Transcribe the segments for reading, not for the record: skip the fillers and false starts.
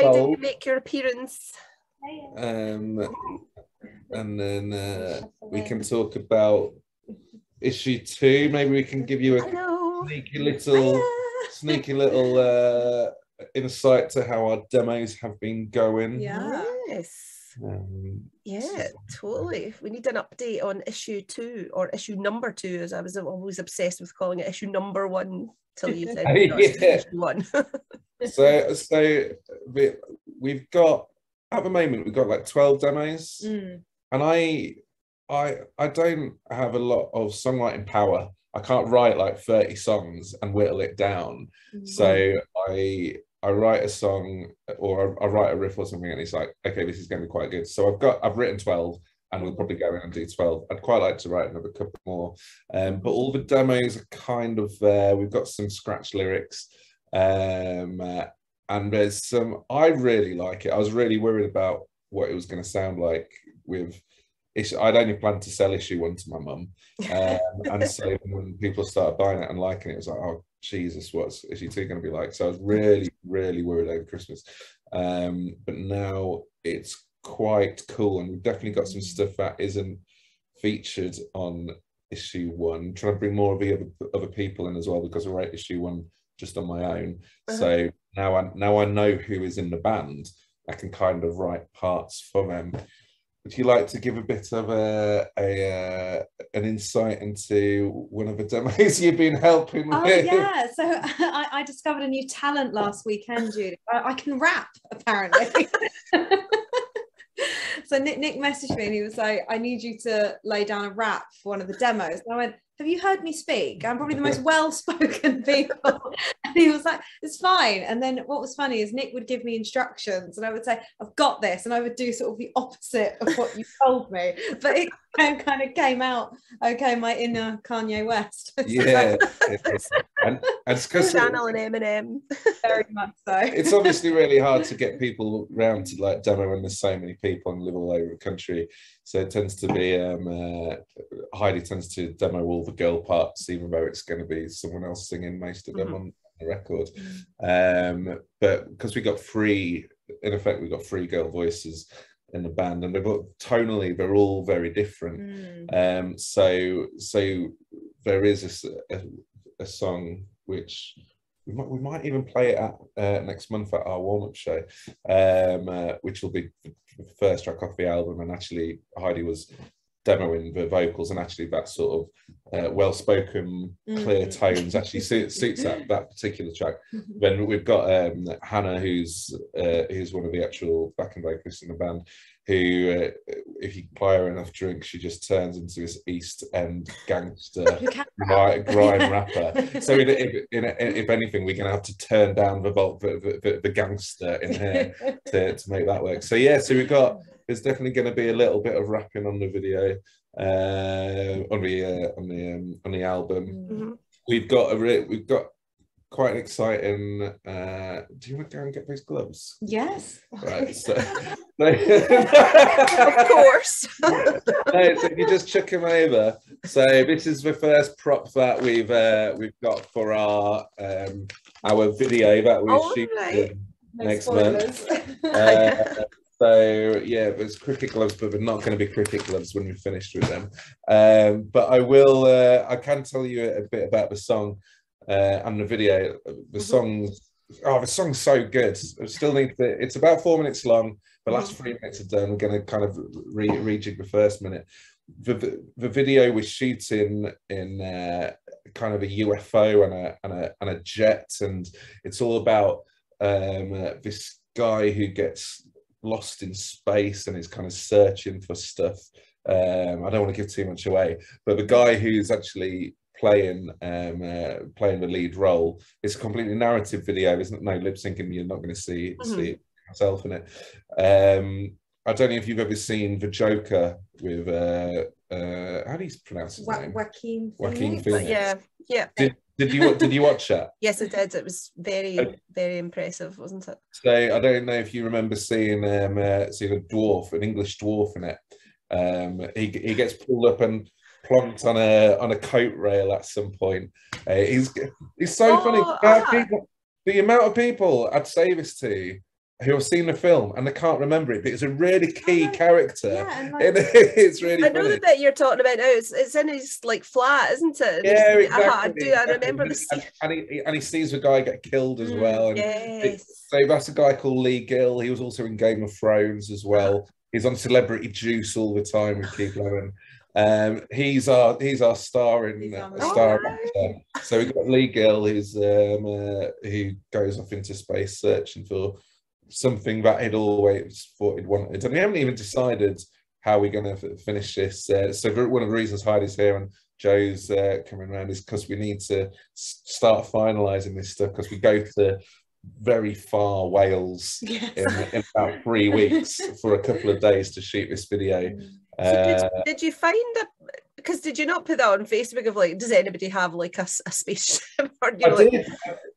How did you make your appearance? And then we can talk about issue 2. Maybe we can give you a sneaky little insight to how our demos have been going. Yes. Yeah, totally. We need an update on issue 2 or issue number 2, as I was always obsessed with calling it issue number 1 till you said issue 1. so we've got, at the moment, we've got like 12 demos, and I don't have a lot of songwriting power. I can't write like 30 songs and whittle it down. So I write a song, or I write a riff or something, and it's like, okay, this is going to be quite good. So I've written 12, and we'll probably go in and do 12. I'd quite like to write another couple more, but all the demos are kind of there. We've got some scratch lyrics, and there's some, I really like it. I was really worried about what it was going to sound like with I'd only planned to sell issue 1 to my mum, and so when people started buying it and liking it, it was like, oh Jesus, what's issue 2 going to be like? So I was really worried over Christmas, but now it's quite cool, and we've definitely got some stuff that isn't featured on issue 1. Trying to bring more of the other people in as well, because I wrote issue 1 just on my own. So now I know who is in the band. I can kind of write parts for them. Would you like to give a bit of an insight into one of the demos you've been helping with? Oh yeah, so I discovered a new talent last weekend, Judy. I can rap, apparently. So Nick messaged me and he was like, I need you to lay down a rap for one of the demos. And I went, have you heard me speak? I'm probably the most well-spoken people. And he was like, it's fine. And then what was funny is Nick would give me instructions and I would say, I've got this. And I would do sort of the opposite of what you told me. But it kind of came out, okay, my inner Kanye West. Yeah. And it's because Channel and Eminem. Very much so. It's obviously really hard to get people around to like demo when there's so many people and live all over the country. So it tends to be, Heidi tends to demo all the girl parts, even though it's going to be someone else singing most of them on the record. But because we got 3, in effect, we've got 3 girl voices in the band, and tonally they're all very different. So there is a song which we might even play it at next month at our warm-up show, which will be the first track off the album. And actually Heidi was demoing the vocals, and actually that sort of well-spoken, clear tones actually suits that particular track. Then we've got Hannah, who's one of the actual backing vocalists in the band, who if you buy her enough drinks, she just turns into this East End gangster grime rapper. So if anything, we're gonna have to turn down the gangster in here to make that work. So yeah, so there's definitely going to be a little bit of rapping on the video, on the album. We've got quite an exciting. Do you want to go and get those gloves? Yes. Right. So, of course. So you just chuck them over. So this is the first prop that we've got for our video that we're shooting next month. So yeah, there's cricket gloves, but they're not going to be cricket gloves when we're finished with them. But I can tell you a bit about the song and the video. The song's so good. I still need to, it's about 4 minutes long. The last 3 minutes are done. We're going to kind of rejig the first minute. The video we're shooting in kind of a UFO and a jet, and it's all about this guy who gets lost in space and is kind of searching for stuff. I don't want to give too much away, but the guy who's actually playing the lead role, it's a completely narrative video. There's no lip syncing. You're not going to see yourself in it. I don't know if you've ever seen The Joker with how do you pronounce his name? Joaquin Phoenix. Yeah. Did you watch that? Yes, I did. It was very impressive, wasn't it? So I don't know if you remember seeing a dwarf, an English dwarf in it. He gets pulled up and plonked on a coat rail at some point. He's so funny. The amount of people I'd say this to who have seen the film and they can't remember it, but it's a really key character. Yeah, and it's really I know funny. the bit you're talking about now. It's in his like flat, isn't it? Yeah, exactly. I remember the scene. And he sees the guy get killed as well. And yes. so that's a guy called Lee Gill. He was also in Game of Thrones as well. He's on Celebrity Juice all the time with Keith Lemon. He's our star in actor. So we've got Lee Gill, who goes off into space searching for something that he'd always thought he'd wanted, and we haven't even decided how we're going to finish this. So one of the reasons Heidi's here and Joe's coming around is because we need to start finalising this stuff, because we go to very far Wales in about 3 weeks for a couple of days to shoot this video. So did you find that? Because did you not put that on Facebook of like, does anybody have like a spaceship? Or, I did.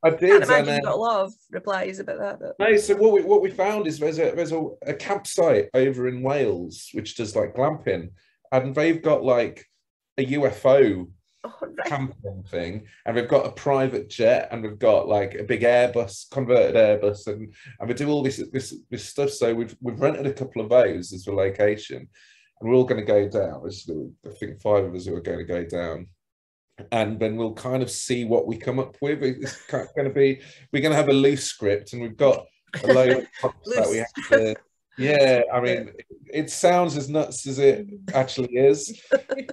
I can't imagine you got a lot of replies about that. But... No, so what we found is there's a campsite over in Wales which does like glamping, and they've got like a UFO camping thing, and we've got a private jet, and we've got like a big Airbus, converted Airbus, and we do all this stuff. So we've rented a couple of those as a location. And we're all going to go down. I think 5 of us who are going to go down, and then we'll kind of see what we come up with. It's going to be, we're going to have a loose script, and we've got a load of props that we have to. Yeah, I mean, it sounds as nuts as it actually is,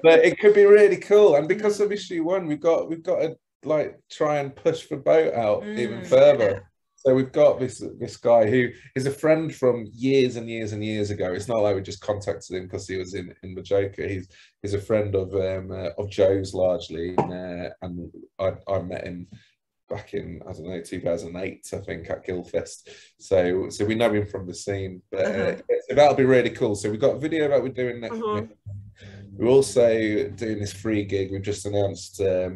but it could be really cool. And because of issue 1, we've got to like try and push the boat out even further. So we've got this guy who is a friend from years and years and years ago. It's not like we just contacted him because he was in the Joker. He's a friend of Joe's largely, and I met him back in, I don't know, 2008, I think, at Guildfest. So we know him from the scene. But so that'll be really cool. So we've got a video that we're doing next week. We're also doing this free gig. We've just announced a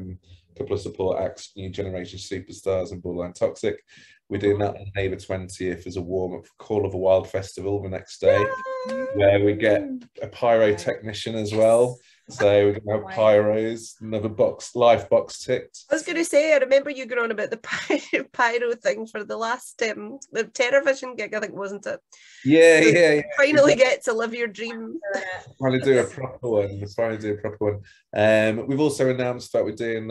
couple of support acts, New Generation Superstars and Borderline Toxic. We're doing that on May the 20th as a warm-up for Call of the Wild Festival the next day, where we get a pyrotechnician as well. So we're going to have pyros, another live box ticked. I was going to say, I remember you going on about the pyro thing for the last the TerraVision gig, I think, wasn't it? Yeah, so yeah. Finally get to live your dream. Trying to do a proper one. We've also announced that we're doing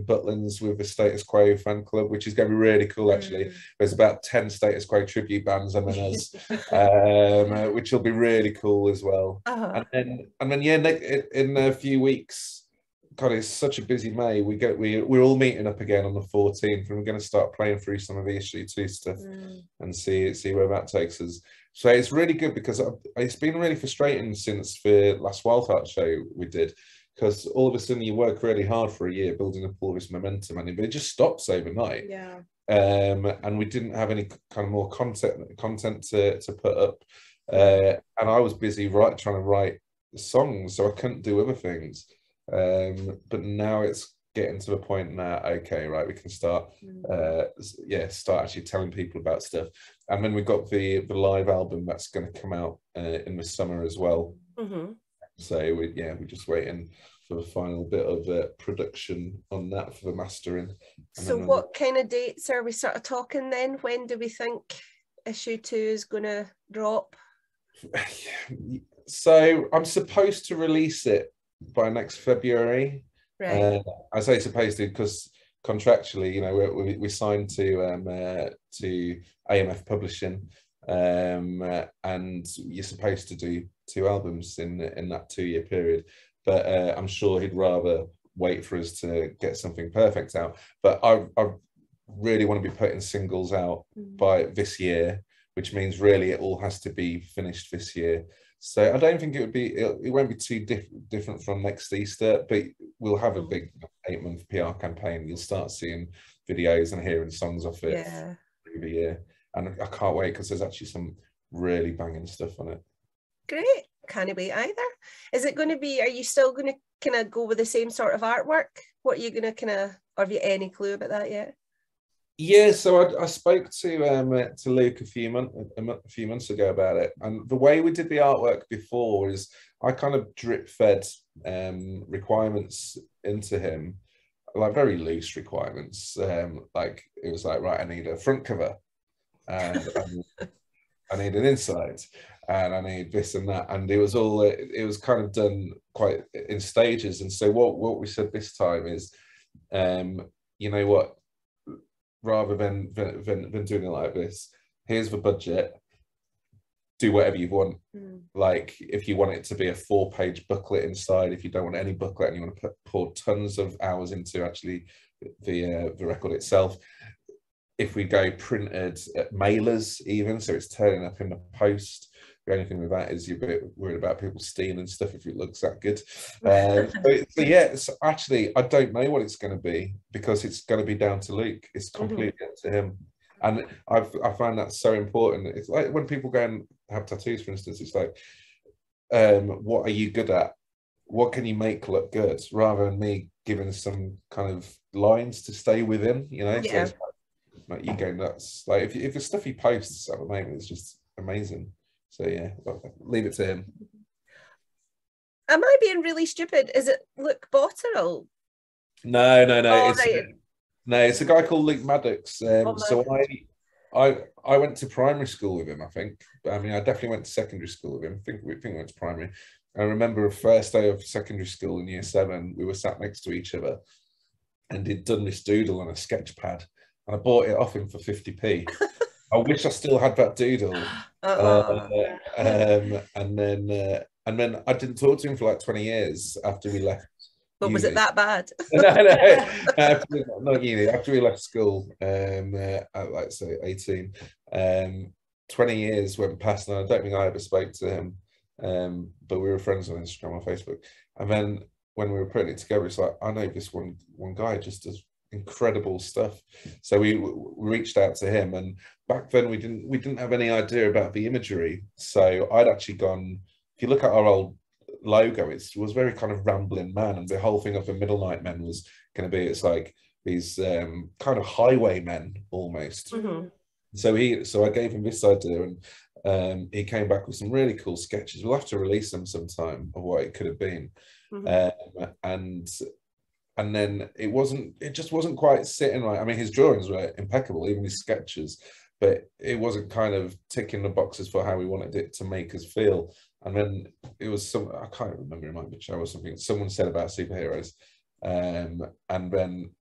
Butlins with the Status Quo fan club, which is going to be really cool, actually. There's about 10 Status Quo tribute bands and then us, which will be really cool as well. And then yeah, in a few weeks, God, it's such a busy May. We're all meeting up again on the 14th, and we're going to start playing through some of the issue 2 stuff and see where that takes us. So it's really good, because it's been really frustrating since the last Wildheart show we did, because all of a sudden you work really hard for a year building up all this momentum, and it just stops overnight. Yeah. And we didn't have any kind of more content to put up, and I was busy trying to write songs, so I couldn't do other things. But now it's getting to the point now, okay, right, we can start actually telling people about stuff. And then we've got the live album that's going to come out in the summer as well. So we're just waiting for the final bit of production on that for the mastering. So what kind of dates are we sort of talking then? When do we think issue 2 is going to drop? So I'm supposed to release it by next February. Right. I say supposed to because contractually, you know, we signed to AMF Publishing, and you're supposed to do 2 albums in that 2-year period. But I'm sure he'd rather wait for us to get something perfect out. But I really want to be putting singles out by this year, which means really it all has to be finished this year. So I don't think it won't be too different from next Easter, but we'll have a big 8-month PR campaign. You'll start seeing videos and hearing songs off it through the year. And I can't wait, because there's actually some really banging stuff on it. Great. Can't wait either. Is it going to be, are you still going to kind of go with the same sort of artwork? What are you going to kind of, or have you any clue about that yet? Yeah, so I spoke to Luke a few months ago about it, and the way we did the artwork before is I kind of drip fed requirements into him, like very loose requirements. Like it was like, right, I need a front cover and I need an inside, and I need this and that, and it was kind of done quite in stages. And so what we said this time is, you know what, rather than doing it like this, here's the budget, do whatever you want. Like, if you want it to be a 4-page booklet inside, if you don't want any booklet and you want to pour tons of hours into actually the record itself, if we go printed mailers even, so it's turning up in the post, the only thing with that is you're a bit worried about people stealing stuff if it looks that good. So yeah, so actually I don't know what it's going to be, because it's going to be down to Luke. It's completely up to him. And I find that so important. It's like when people go and have tattoos, for instance, it's like, what are you good at? What can you make look good? Rather than me giving some kind of lines to stay within, you know? Yeah. So it's like you go nuts. Like if the stuff he posts at the moment is just amazing. So yeah, leave it to him. Am I being really stupid? Is it Luke Botterill? No. Oh, right. No, it's a guy called Luke Maddox. So I went to primary school with him, I think. I mean, I definitely went to secondary school with him. I think we went to primary. I remember a first day of secondary school in year 7, we were sat next to each other, and he'd done this doodle on a sketch pad, and I bought it off him for 50p. I wish I still had that doodle. And then I didn't talk to him for like 20 years after we left. But was it that bad? No, not uni. After we left school, at like say 18, 20 years went past, and I don't think I ever spoke to him. But we were friends on Instagram or Facebook. And then when we were putting it together, it's like, I know this one guy just does incredible stuff. So we reached out to him, and back then we didn't have any idea about the imagery. So I'd actually gone, if you look at our old logo, it was very kind of rambling man, and the whole thing of the Middlenight Men was going to be, it's like these kind of highwaymen almost. So I gave him this idea, and he came back with some really cool sketches. We'll have to release them sometime of what it could have been. And then it just wasn't quite sitting right. I mean, his drawings were impeccable, even his sketches, but it wasn't kind of ticking the boxes for how we wanted it to make us feel. And then it was I can't remember, it might be a show or something, someone said about superheroes. And then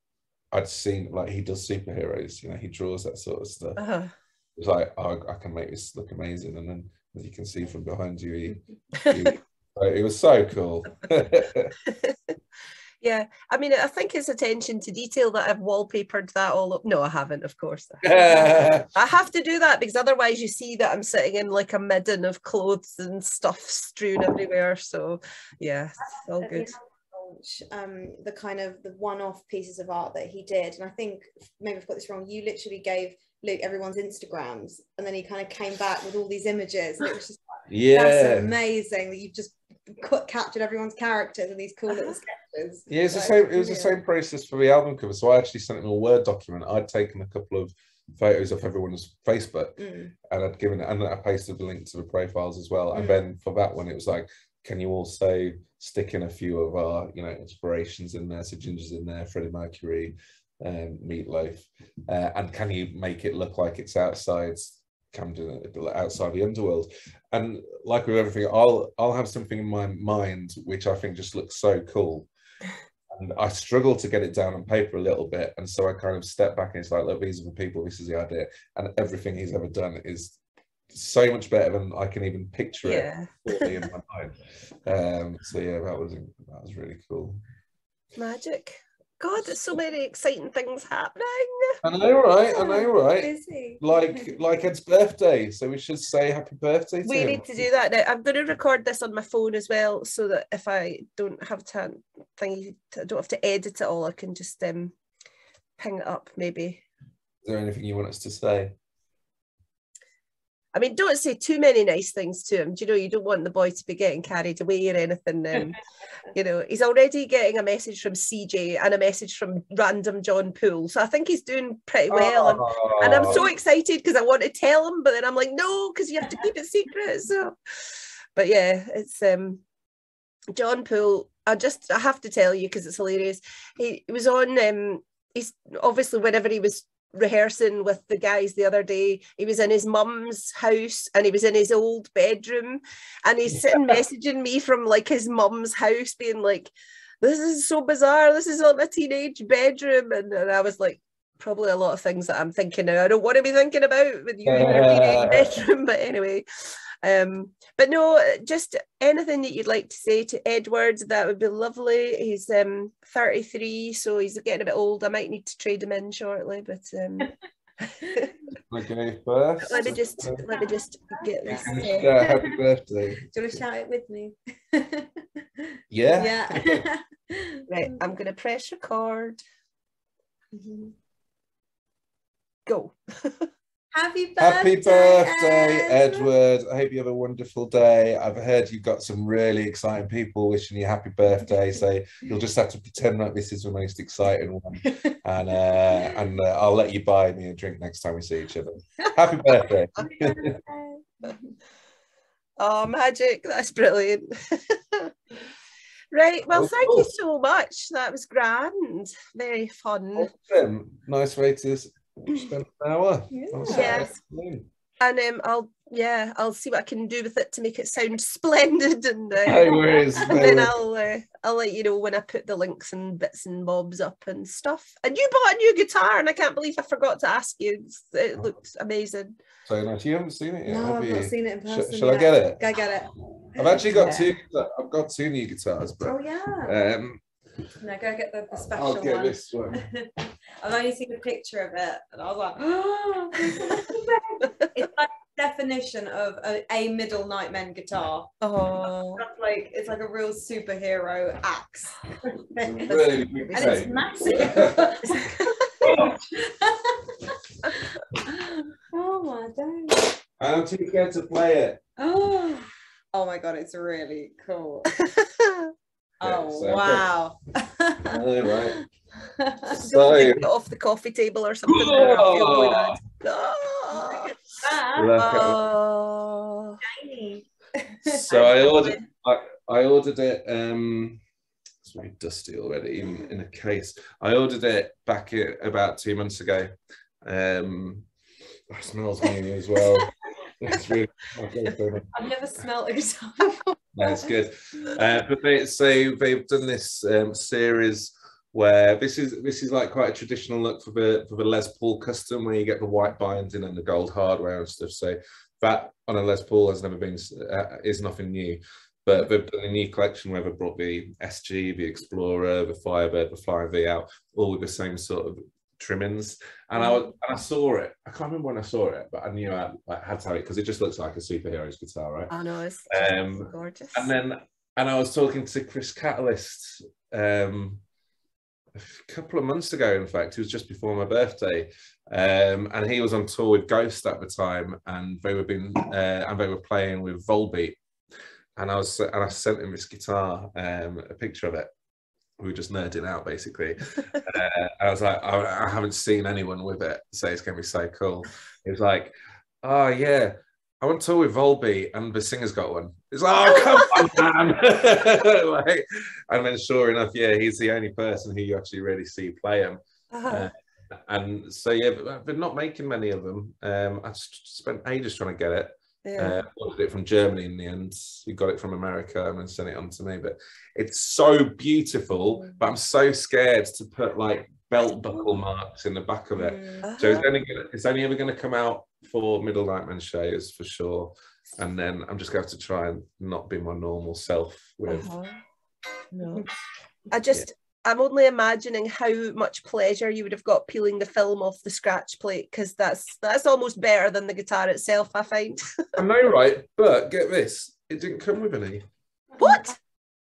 I'd seen, like, he does superheroes, you know, he draws that sort of stuff. It was like, oh, I can make this look amazing. And then, as you can see from behind you, it was so cool. Yeah, I mean, I think it's attention to detail that I've wallpapered that all up. No, I haven't, of course. I have to do that, because otherwise you see that I'm sitting in like a midden of clothes and stuff strewn everywhere. So yeah, it's all good. The kind of the one-off pieces of art that he did, and I think, maybe I've got this wrong, you literally gave Luke everyone's Instagrams, and then he kind of came back with all these images, and it was just like, yeah, that's amazing that you've just captured everyone's characters and these cool little sketches. Yeah, it was the same process for the album cover. So I actually sent him a Word document. I'd taken a couple of photos of everyone's Facebook, and I'd given it, and I pasted the link to the profiles as well. And then for that one, it was like, can you also stick in a few of our, you know, inspirations in there? So Ginger's in there, Freddie Mercury, Meatloaf, and can you make it look like it's outside Camden, outside the underworld? And like with everything, I'll have something in my mind which I think just looks so cool, and I struggle to get it down on paper a little bit, and so I kind of step back, and it's like, look, these are the people, this is the idea, and everything he's ever done is so much better than I can even picture it in my mind. So yeah, that was really cool. Magic. God, there's so many exciting things happening. I know, right? Busy. Like Ed's birthday, so we should say happy birthday to we him. Need to do that now. I'm going to record this on my phone as well, so that if I don't have I don't have to edit it all, I can just ping it up maybe. Is there anything you want us to say? I mean, don't say too many nice things to him. Do you know, you don't want the boy to be getting carried away or anything. You know, he's already getting a message from CJ and a message from random John Poole. So I think he's doing pretty well. And I'm so excited because I want to tell him, but then I'm like, no, because you have to keep it secret. So, but yeah, it's John Poole. I have to tell you because it's hilarious. He was on, he's obviously, whenever he was rehearsing with the guys the other day. He was in his mum's house and he was in his old bedroom, and he's sitting messaging me from like his mum's house being like, this is so bizarre, this is like my teenage bedroom. And I was like, probably a lot of things that I'm thinking now I don't want to be thinking about with you in your teenage bedroom. But anyway, but no, just anything that you'd like to say to Edward, that would be lovely. He's 33, so he's getting a bit old. I might need to trade him in shortly, but okay, first. let me just get this. Happy birthday. Do you want to shout it with me? Yeah. Right, I'm gonna press record. Go. Happy birthday, Edward. I hope you have a wonderful day. I've heard you've got some really exciting people wishing you happy birthday, so you'll just have to pretend like this is the most exciting one, and I'll let you buy me a drink next time we see each other. Happy birthday. Oh, magic. That's brilliant. Right, well, thank you so much. That was grand. Very fun. Awesome. Nice way to spend an hour. Yes. And I'll see what I can do with it to make it sound splendid, and no worries, and then I'll let you know when I put the links and bits and bobs up and stuff. And you bought a new guitar, and I can't believe I forgot to ask you. It looks amazing. So nice. You haven't seen it yet? No, I've not seen it in person. Shall I get it? Go get it. I've actually got two. I've got two new guitars, but no, go get the special I'll get one. this one. I've only seen a picture of it, and I was like, oh, it's like the definition of a Middlenight Men guitar. Oh, That's like, it's like a real superhero axe. Really big, and it's massive. Oh my god! I'm too scared to play it. Oh my god, it's really cool. Wow. All right. So get off the coffee table or something. Oh. Oh. Shiny. So I ordered it. It's very dusty already, even in a case. I ordered it back about 2 months ago. It smells new as well. It's really, I've never smelled a guitar before. That's good. But they've done this series where this is like quite a traditional look for the Les Paul custom, where you get the white binding and the gold hardware and stuff. So that on a Les Paul has never been is nothing new. But they've done a new collection where they've brought the SG, the Explorer, the Firebird, the Flying V out, all with the same sort of trimmings. And I saw it. I can't remember when I saw it, but I knew I had to have it because it just looks like a superhero's guitar, right? I know, it's gorgeous. And I was talking to Chris Catalyst a couple of months ago. In fact, it was just before my birthday, and he was on tour with Ghost at the time, and they were playing with Volbeat. And I sent him this guitar, a picture of it. We were just nerding out, basically. I was like, I haven't seen anyone with it, so it's going to be so cool. He was like, oh, yeah, I went to tour with Volbeat, and the singer's got one. It's like, oh, come on, man. Like, and then sure enough, yeah, he's the only person who you actually really see play him. And so, yeah, but they're not making many of them. I spent ages trying to get it. Ordered it from Germany in the end. We got it from America and then sent it on to me. But it's so beautiful, but I'm so scared to put like belt buckle marks in the back of it. So it's only ever going to come out for Middlenight Men shows for sure. And then I'm just going to have to try and not be my normal self with. No, I'm only imagining how much pleasure you would have got peeling the film off the scratch plate, because that's almost better than the guitar itself, I find. I know, right? But get this, it didn't come with any. What?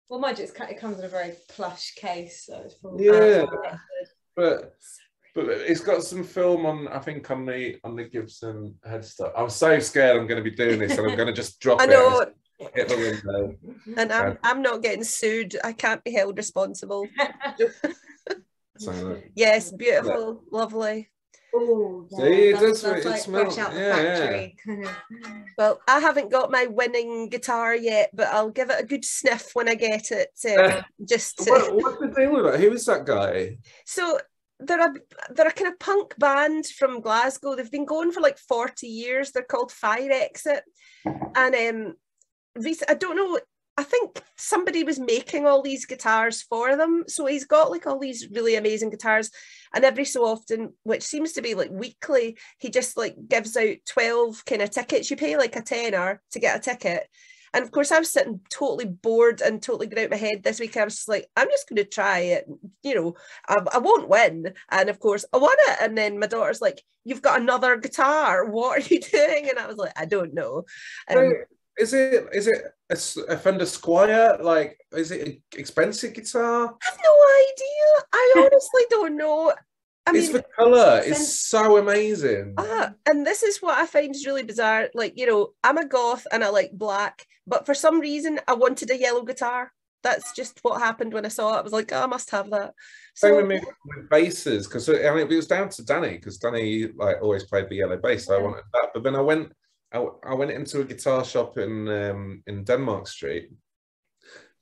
Well, mind you, it comes in a very plush case, so it's probably but it's got some film on, I think, on the Gibson headstock. I'm so scared I'm going to be doing this, and I'm going to just drop it. Hit the window. And I'm not getting sued. I can't be held responsible. Yes, beautiful, lovely. Oh, yeah. See, that's like fresh out the factory. Yeah. Well, I haven't got my winning guitar yet, but I'll give it a good sniff when I get it. What's the deal with that? Who is that guy? So they're a kind of punk band from Glasgow. They've been going for like 40 years. They're called Fire Exit. And I don't know, I think somebody was making all these guitars for them. So he's got like all these really amazing guitars. And every so often, which seems to be like weekly, he just like gives out 12 kind of tickets. You pay like a tenner to get a ticket. And of course, I was sitting totally bored and totally get out my head this week. I was just like, I'm just going to try it. You know, I won't win. And of course, I won it. And then my daughter's like, you've got another guitar. What are you doing? And I was like, I don't know. Is it a Fender Squier? Like, is it an expensive guitar? I have no idea. I honestly don't know. I mean, the colour is so amazing. And this is what I find is really bizarre. Like, you know, I'm a goth and I like black, but for some reason I wanted a yellow guitar. That's just what happened when I saw it. I was like, oh, I must have that. Same with me with basses, because I mean, it was down to Danny, because Danny like always played the yellow bass. So I wanted that, but then I went into a guitar shop in Denmark Street,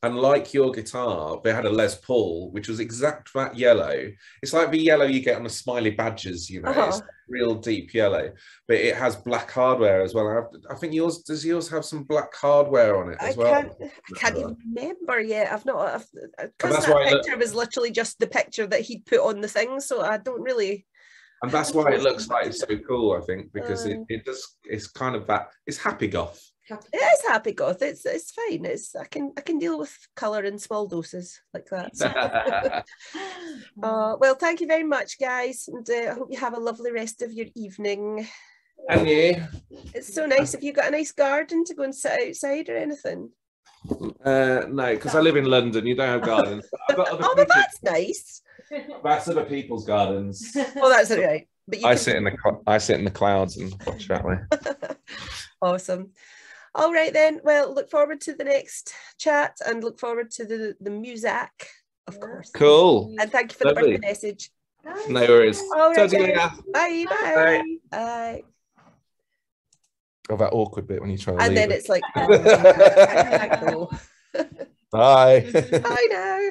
and like your guitar, they had a Les Paul, which was exact that yellow. It's like the yellow you get on the Smiley Badgers, you know, it's real deep yellow, but it has black hardware as well. I think does yours have some black hardware on it as well? I can't even remember yet. I've not, because that picture was literally just the picture that he'd put on the thing, so I don't really. And that's why it looks like it's so cool, I think, because it's kind of that, it's happy goth. It is happy goth. It's fine. I can deal with colour in small doses like that. Well, thank you very much, guys, and I hope you have a lovely rest of your evening. And you? It's so nice. Have you got a nice garden to go and sit outside or anything? No, because I live in London. You don't have gardens. But that's nice. That's other people's gardens. Oh, that's right. But I sit in the clouds and watch that way. Awesome. All right then. Well, look forward to the next chat and look forward to the music, of course. Cool. And thank you for the birthday message. No worries. All right, bye. Bye. Oh, that awkward bit when you try to and leave then it's like, oh, bye. Bye now.